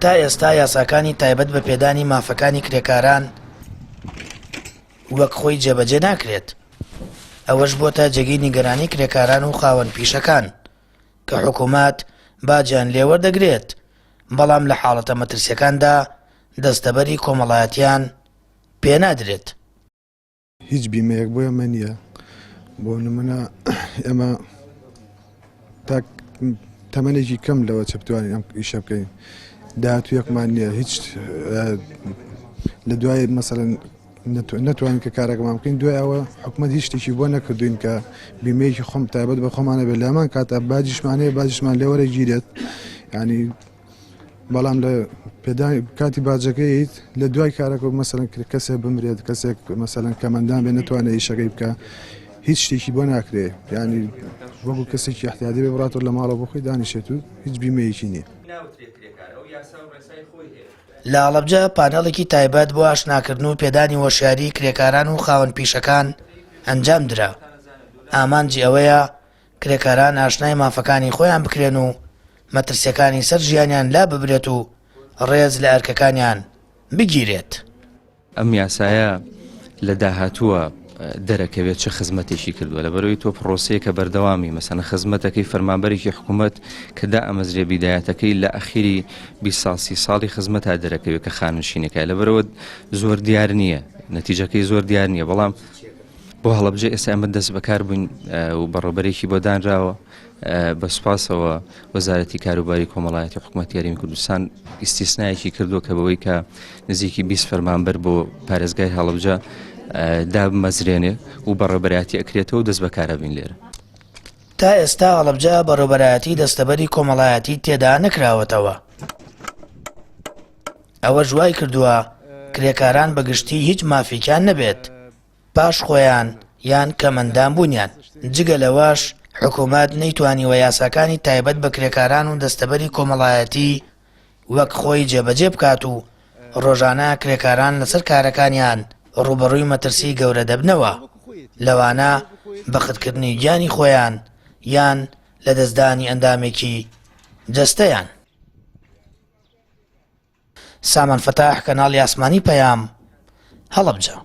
تا ئێستا یاساکانی تایبەت بە پێدانی مافەکانی کرێکاران وەک خۆی جێبەجێ ناکرێت. ئەوەش بۆتە جێگەی نیگەرانی کرێکاران و خاوەن پیشەکان کە حکوومەت باجیان لێوەردەگرێت، بەڵام لە حاڵەتە مەترسیەکاندا دەستەبەری کۆمەڵایەتیان پێنادرێت. هیچ بیمەیەک بۆ ئێمە نییە. بۆ نمونە ئێمە تا تەمەنێکی کەم لەوە چ بتوانین ئەم ئیشە بکەین. داهاتوویەکمان نییە، هیچ لە دوای مەسەڵەن نەتوانین کە کارێکمان بکەین. دوای ئەوە حکوومەت هیچ شتێکی بۆ نەکردوین کە بیمەیەکی خۆم تایبەت بە خۆمانە بێت. لەمان کاتە باجیشمانەیە باجیشمان لێوەرە گیرێت، ینی بەڵام لە پێدانی کاتی باجەکەیت لە دوای کارێک مەسەڵەن کەسێک بمرێت، کەسێک مەسەڵەن کەمەندان بێ نەتوانێت ئیشەکەی بکە، هیچ شتێکی بۆ ناکرێ. ینی وەکو کەسێکی احتیاجی بێ بڕاتەوە لە ماڵە بۆ خۆی دانیشێت و هیچ بیمەیەکی نییە. لە ئەڵەبجە پانەڵێکی تایبەت بۆ ئاشناکردن و پێدانی وەشیاری کرێکاران و خاوەن پیشەکان ئەنجام درا. ئامانجی ئەوەیە کرێکاران ئاشنای مافەکانی خۆیان بکرێن و مەترسیەکانی سەر ژیانیان لا ببرێت و ڕێز لە ئەرکەکانیان بگیرێت. ئەم یاسایە لە داهاتووە دەرەکەوێت چه خزمەتێکی کردووە لەبەرەوەی تۆ پرۆسەیە کە بەردەوامی مەسەن خزمەتەکەی فەرمانبەرێکی حکوومەت کە دا ئەمەزرێ بیدایەتەکەی لە ئەخیری 20 ساڵی خزمەت تا دەرەکەوێت کە خانوشینەکە لەبەرەوە زۆر دیار نییە، نەتیجەکەی زۆر دیار نییە. بەڵام بۆ هەڵەبجە ئێستا ئەمە دەست بەکار بووین و بەڕێبەرێکی بۆ دانراوە بە سوپاسەوە وەزارەتی کاروباری کۆمەڵایەتی حکوومەتی یاریمی کوردستان ئیستیسنایەکی کردووە کە بەوەی کە نزیکی 20 فەرمانبەر بۆ پارێزگای هەڵەبجە دامەزرێنێ و بەڕێبەرایەتی ئەکرێتەوە و دەست بەکارە بین لێرە. تا ئێستا هەڵەبجە بەڕێبەرایەتی دەستەبەری کۆمەڵایەتی تێدا نەکراوەتەوە. ئەوە ژوای کردووە کرێکاران بەگشتی هیچ مافیکیان نەبێت پاش خۆیان یان کەمەندان بوونیان. جگە لەوەش حکوومەت نەیتوانیوە یاساکانی تایبەت بە کرێکاران و دەستەبەری کۆمەڵایەتی وەک خۆی جێبەجێ بکات و ڕۆژانە کرێکاران لەسەر کارەکانیان ڕوبەڕووی مەترسی گەورە دەبنەوە، لەوانە بەختکردنی گیانی خۆیان یان لە دەستدانی ئەندامێکی جەستەیان. سامان فەتاح، کەناڵی ئاسمانی پەیام، هەڵەبجە.